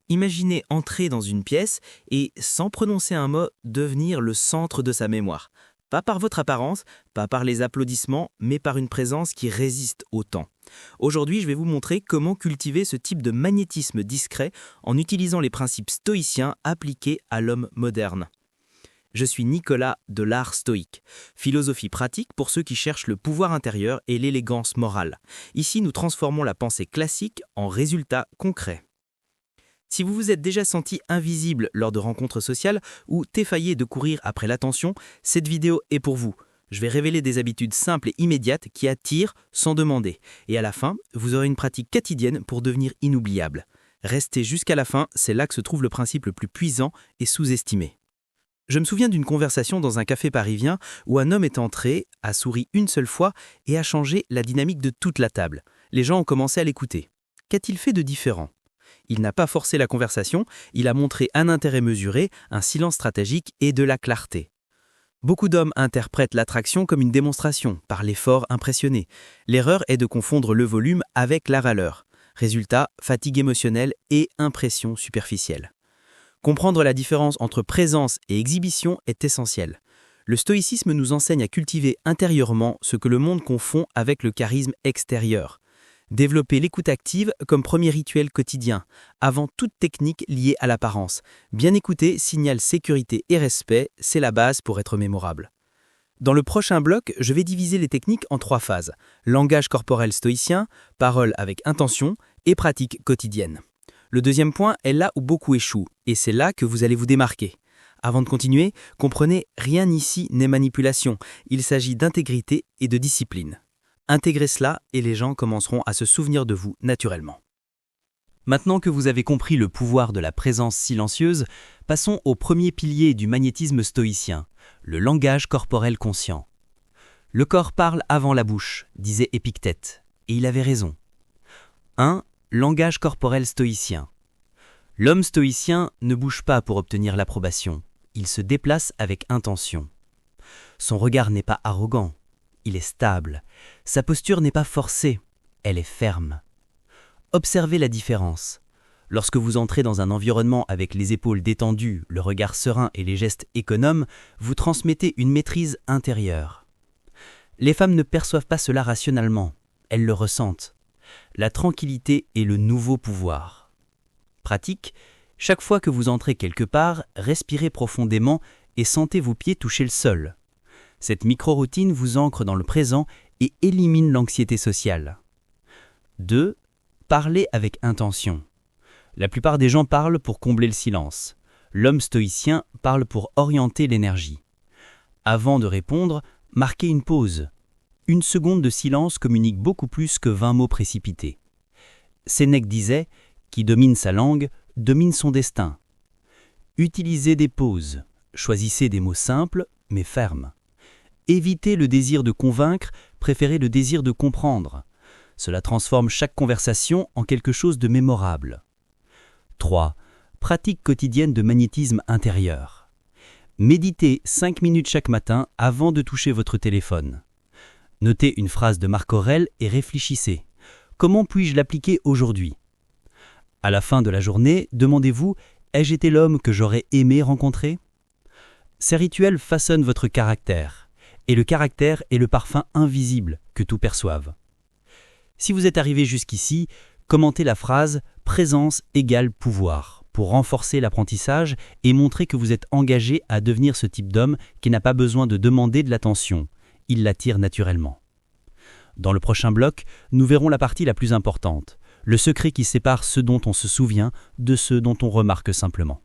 Imaginez entrer dans une pièce et, sans prononcer un mot, devenir le centre de sa mémoire. Pas par votre apparence, pas par les applaudissements, mais par une présence qui résiste au temps. Aujourd'hui, je vais vous montrer comment cultiver ce type de magnétisme discret en utilisant les principes stoïciens appliqués à l'homme moderne. Je suis Nicolas de l'art stoïque, philosophie pratique pour ceux qui cherchent le pouvoir intérieur et l'élégance morale. Ici, nous transformons la pensée classique en résultats concrets. Si vous vous êtes déjà senti invisible lors de rencontres sociales ou t'effaillé de courir après l'attention, cette vidéo est pour vous. Je vais révéler des habitudes simples et immédiates qui attirent sans demander. Et à la fin, vous aurez une pratique quotidienne pour devenir inoubliable. Restez jusqu'à la fin, c'est là que se trouve le principe le plus puissant et sous-estimé. Je me souviens d'une conversation dans un café parisien où un homme est entré, a souri une seule fois et a changé la dynamique de toute la table. Les gens ont commencé à l'écouter. Qu'a-t-il fait de différent ? Il n'a pas forcé la conversation, il a montré un intérêt mesuré, un silence stratégique et de la clarté. Beaucoup d'hommes interprètent l'attraction comme une démonstration, par l'effort impressionné. L'erreur est de confondre le volume avec la valeur. Résultat, fatigue émotionnelle et impression superficielle. Comprendre la différence entre présence et exhibition est essentiel. Le stoïcisme nous enseigne à cultiver intérieurement ce que le monde confond avec le charisme extérieur. Développer l'écoute active comme premier rituel quotidien, avant toute technique liée à l'apparence. Bien écouter signale sécurité et respect, c'est la base pour être mémorable. Dans le prochain bloc, je vais diviser les techniques en 3 phases. Langage corporel stoïcien, parole avec intention et pratique quotidienne. Le deuxième point est là où beaucoup échouent, et c'est là que vous allez vous démarquer. Avant de continuer, comprenez, rien ici n'est manipulation, il s'agit d'intégrité et de discipline. Intégrez cela et les gens commenceront à se souvenir de vous naturellement. Maintenant que vous avez compris le pouvoir de la présence silencieuse, passons au premier pilier du magnétisme stoïcien, le langage corporel conscient. Le corps parle avant la bouche, disait Épictète, et il avait raison. 1. Langage corporel stoïcien. L'homme stoïcien ne bouge pas pour obtenir l'approbation, il se déplace avec intention. Son regard n'est pas arrogant. Il est stable. Sa posture n'est pas forcée, elle est ferme. Observez la différence. Lorsque vous entrez dans un environnement avec les épaules détendues, le regard serein et les gestes économes, vous transmettez une maîtrise intérieure. Les femmes ne perçoivent pas cela rationnellement, elles le ressentent. La tranquillité est le nouveau pouvoir. Pratique, chaque fois que vous entrez quelque part, respirez profondément et sentez vos pieds toucher le sol. Cette micro-routine vous ancre dans le présent et élimine l'anxiété sociale. 2. Parlez avec intention. La plupart des gens parlent pour combler le silence. L'homme stoïcien parle pour orienter l'énergie. Avant de répondre, marquez une pause. 1 seconde de silence communique beaucoup plus que 20 mots précipités. Sénèque disait « Qui domine sa langue, domine son destin ». Utilisez des pauses. Choisissez des mots simples, mais fermes. Évitez le désir de convaincre, préférez le désir de comprendre. Cela transforme chaque conversation en quelque chose de mémorable. 3. Pratique quotidienne de magnétisme intérieur. Méditez 5 minutes chaque matin avant de toucher votre téléphone. Notez une phrase de Marc Aurèle et réfléchissez. Comment puis-je l'appliquer aujourd'hui ? À la fin de la journée, demandez-vous « Ai-je été l'homme que j'aurais aimé rencontrer ?» Ces rituels façonnent votre caractère. Et le caractère est le parfum invisible que tout perçoive. Si vous êtes arrivé jusqu'ici, commentez la phrase « présence égale pouvoir » pour renforcer l'apprentissage et montrer que vous êtes engagé à devenir ce type d'homme qui n'a pas besoin de demander de l'attention. Il l'attire naturellement. Dans le prochain bloc, nous verrons la partie la plus importante, le secret qui sépare ce dont on se souvient de ceux dont on remarque simplement.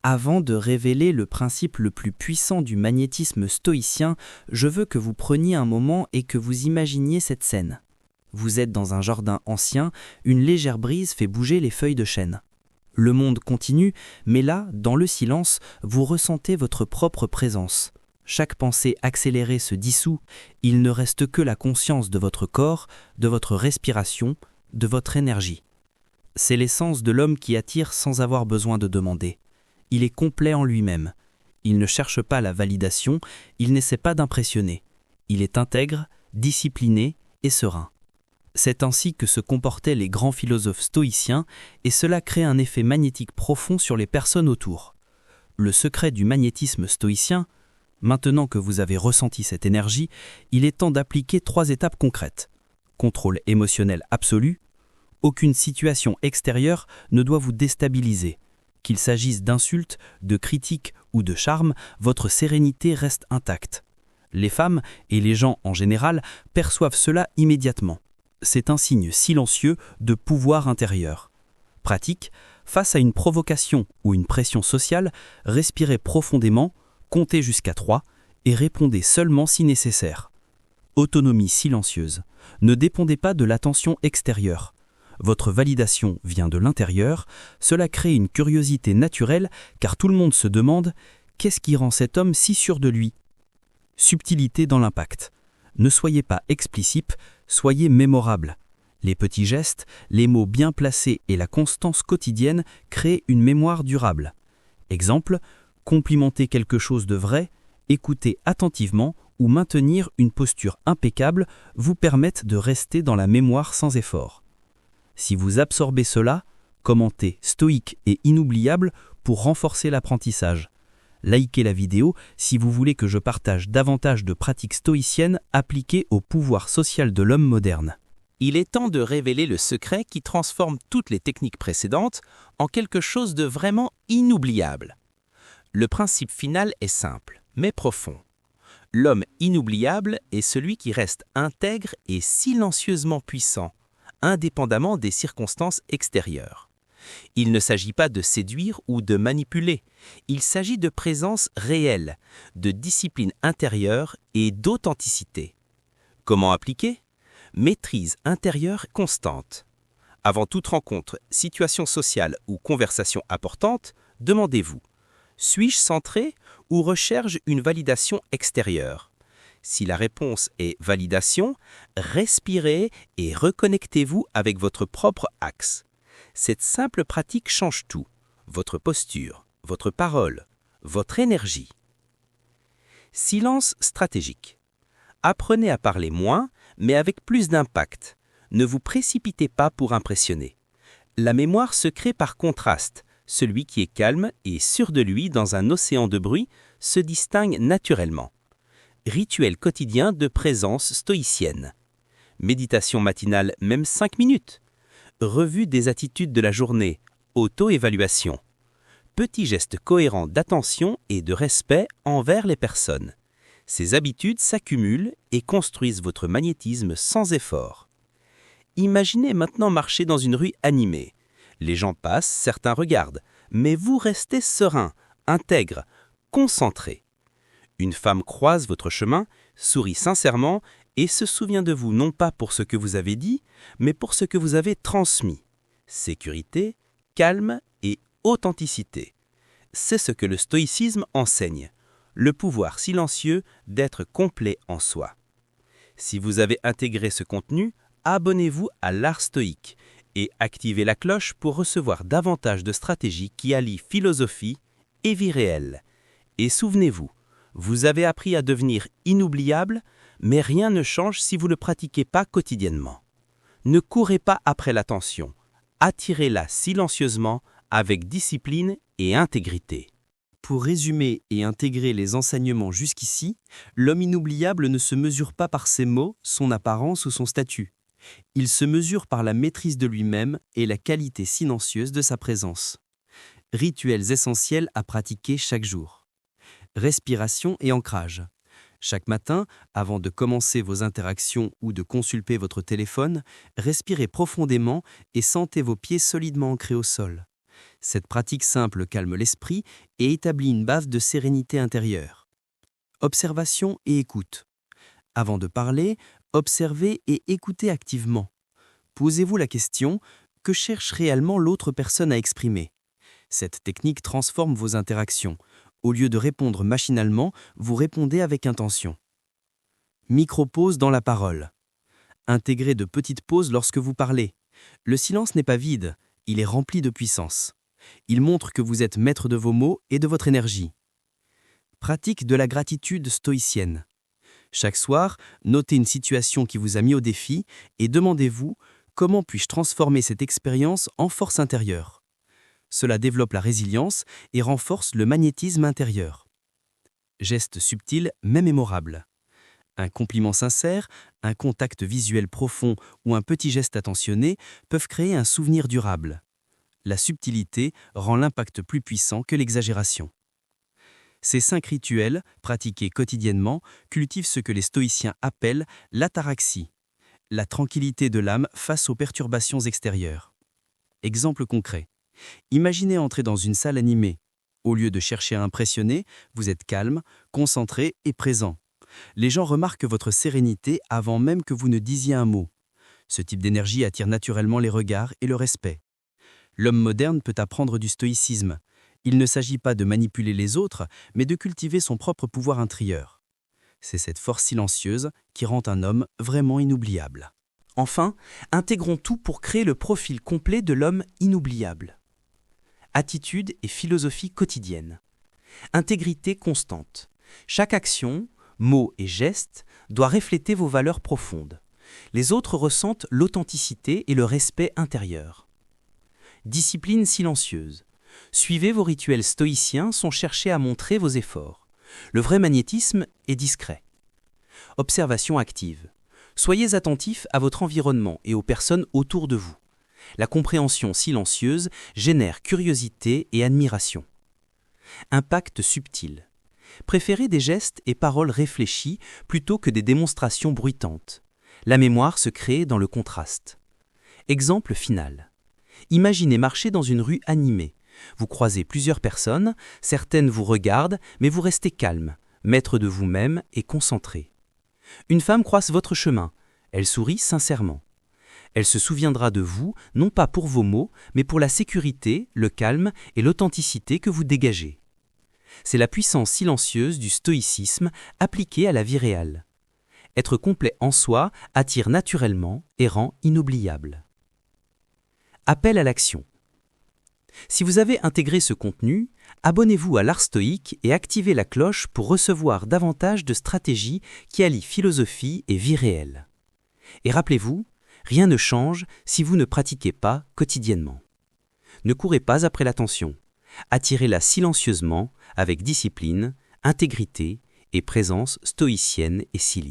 Avant de révéler le principe le plus puissant du magnétisme stoïcien, je veux que vous preniez un moment et que vous imaginiez cette scène. Vous êtes dans un jardin ancien, une légère brise fait bouger les feuilles de chêne. Le monde continue, mais là, dans le silence, vous ressentez votre propre présence. Chaque pensée accélérée se dissout, il ne reste que la conscience de votre corps, de votre respiration, de votre énergie. C'est l'essence de l'homme qui attire sans avoir besoin de demander. Il est complet en lui-même. Il ne cherche pas la validation, il n'essaie pas d'impressionner. Il est intègre, discipliné et serein. C'est ainsi que se comportaient les grands philosophes stoïciens, et cela crée un effet magnétique profond sur les personnes autour. Le secret du magnétisme stoïcien, maintenant que vous avez ressenti cette énergie, il est temps d'appliquer 3 étapes concrètes. Contrôle émotionnel absolu. Aucune situation extérieure ne doit vous déstabiliser. Qu'il s'agisse d'insultes, de critiques ou de charme, votre sérénité reste intacte. Les femmes, et les gens en général, perçoivent cela immédiatement. C'est un signe silencieux de pouvoir intérieur. Pratique, face à une provocation ou une pression sociale, respirez profondément, comptez jusqu'à 3 et répondez seulement si nécessaire. Autonomie silencieuse. Ne dépendez pas de l'attention extérieure. Votre validation vient de l'intérieur, cela crée une curiosité naturelle car tout le monde se demande « Qu'est-ce qui rend cet homme si sûr de lui ?» Subtilité dans l'impact. Ne soyez pas explicite, soyez mémorable. Les petits gestes, les mots bien placés et la constance quotidienne créent une mémoire durable. Exemple, complimenter quelque chose de vrai, écouter attentivement ou maintenir une posture impeccable vous permettent de rester dans la mémoire sans effort. Si vous absorbez cela, commentez stoïque et inoubliable pour renforcer l'apprentissage. Likez la vidéo si vous voulez que je partage davantage de pratiques stoïciennes appliquées au pouvoir social de l'homme moderne. Il est temps de révéler le secret qui transforme toutes les techniques précédentes en quelque chose de vraiment inoubliable. Le principe final est simple, mais profond. L'homme inoubliable est celui qui reste intègre et silencieusement puissant, indépendamment des circonstances extérieures. Il ne s'agit pas de séduire ou de manipuler, il s'agit de présence réelle, de discipline intérieure et d'authenticité. Comment appliquer ? Maîtrise intérieure constante. Avant toute rencontre, situation sociale ou conversation importante, demandez-vous « Suis-je centré ou recherche une validation extérieure ?» Si la réponse est « validation », respirez et reconnectez-vous avec votre propre axe. Cette simple pratique change tout, votre posture, votre parole, votre énergie. Silence stratégique. Apprenez à parler moins, mais avec plus d'impact. Ne vous précipitez pas pour impressionner. La mémoire se crée par contraste. Celui qui est calme et sûr de lui dans un océan de bruit se distingue naturellement. Rituel quotidien de présence stoïcienne. Méditation matinale, même 5 minutes. Revue des attitudes de la journée, auto-évaluation. Petits gestes cohérents d'attention et de respect envers les personnes. Ces habitudes s'accumulent et construisent votre magnétisme sans effort. Imaginez maintenant marcher dans une rue animée. Les gens passent, certains regardent, mais vous restez serein, intègre, concentré. Une femme croise votre chemin, sourit sincèrement et se souvient de vous non pas pour ce que vous avez dit, mais pour ce que vous avez transmis. Sécurité, calme et authenticité. C'est ce que le stoïcisme enseigne, le pouvoir silencieux d'être complet en soi. Si vous avez intégré ce contenu, abonnez-vous à l'Art Stoïque et activez la cloche pour recevoir davantage de stratégies qui allient philosophie et vie réelle. Et souvenez-vous, vous avez appris à devenir inoubliable, mais rien ne change si vous ne le pratiquez pas quotidiennement. Ne courez pas après l'attention, attirez-la silencieusement avec discipline et intégrité. Pour résumer et intégrer les enseignements jusqu'ici, l'homme inoubliable ne se mesure pas par ses mots, son apparence ou son statut. Il se mesure par la maîtrise de lui-même et la qualité silencieuse de sa présence. Rituels essentiels à pratiquer chaque jour. Respiration et ancrage. Chaque matin, avant de commencer vos interactions ou de consulter votre téléphone, respirez profondément et sentez vos pieds solidement ancrés au sol. Cette pratique simple calme l'esprit et établit une base de sérénité intérieure. Observation et écoute. Avant de parler, observez et écoutez activement. Posez-vous la question « Que cherche réellement l'autre personne à exprimer ?» Cette technique transforme vos interactions. Au lieu de répondre machinalement, vous répondez avec intention. Micro-pause dans la parole. Intégrez de petites pauses lorsque vous parlez. Le silence n'est pas vide, il est rempli de puissance. Il montre que vous êtes maître de vos mots et de votre énergie. Pratique de la gratitude stoïcienne. Chaque soir, notez une situation qui vous a mis au défi et demandez-vous comment puis-je transformer cette expérience en force intérieure. Cela développe la résilience et renforce le magnétisme intérieur. Gestes subtils mais mémorables. Un compliment sincère, un contact visuel profond ou un petit geste attentionné peuvent créer un souvenir durable. La subtilité rend l'impact plus puissant que l'exagération. Ces 5 rituels, pratiqués quotidiennement, cultivent ce que les stoïciens appellent l'ataraxie, la tranquillité de l'âme face aux perturbations extérieures. Exemple concret. Imaginez entrer dans une salle animée. Au lieu de chercher à impressionner, vous êtes calme, concentré et présent. Les gens remarquent votre sérénité avant même que vous ne disiez un mot. Ce type d'énergie attire naturellement les regards et le respect. L'homme moderne peut apprendre du stoïcisme. Il ne s'agit pas de manipuler les autres, mais de cultiver son propre pouvoir intérieur. C'est cette force silencieuse qui rend un homme vraiment inoubliable. Enfin, intégrons tout pour créer le profil complet de l'homme inoubliable. Attitude et philosophie quotidienne. Intégrité constante. Chaque action, mot et geste doit refléter vos valeurs profondes. Les autres ressentent l'authenticité et le respect intérieur. Discipline silencieuse. Suivez vos rituels stoïciens sans chercher à montrer vos efforts. Le vrai magnétisme est discret. Observation active. Soyez attentif à votre environnement et aux personnes autour de vous. La compréhension silencieuse génère curiosité et admiration. Impact subtil. Préférez des gestes et paroles réfléchis plutôt que des démonstrations bruitantes. La mémoire se crée dans le contraste. Exemple final. Imaginez marcher dans une rue animée. Vous croisez plusieurs personnes, certaines vous regardent, mais vous restez calme, maître de vous-même et concentré. Une femme croise votre chemin. Elle sourit sincèrement. Elle se souviendra de vous, non pas pour vos mots, mais pour la sécurité, le calme et l'authenticité que vous dégagez. C'est la puissance silencieuse du stoïcisme appliquée à la vie réelle. Être complet en soi attire naturellement et rend inoubliable. Appel à l'action. Si vous avez intégré ce contenu, abonnez-vous à l'Art Stoïque et activez la cloche pour recevoir davantage de stratégies qui allient philosophie et vie réelle. Et rappelez-vous, rien ne change si vous ne pratiquez pas quotidiennement. Ne courez pas après l'attention. Attirez-la silencieusement avec discipline, intégrité et présence stoïcienne et silly.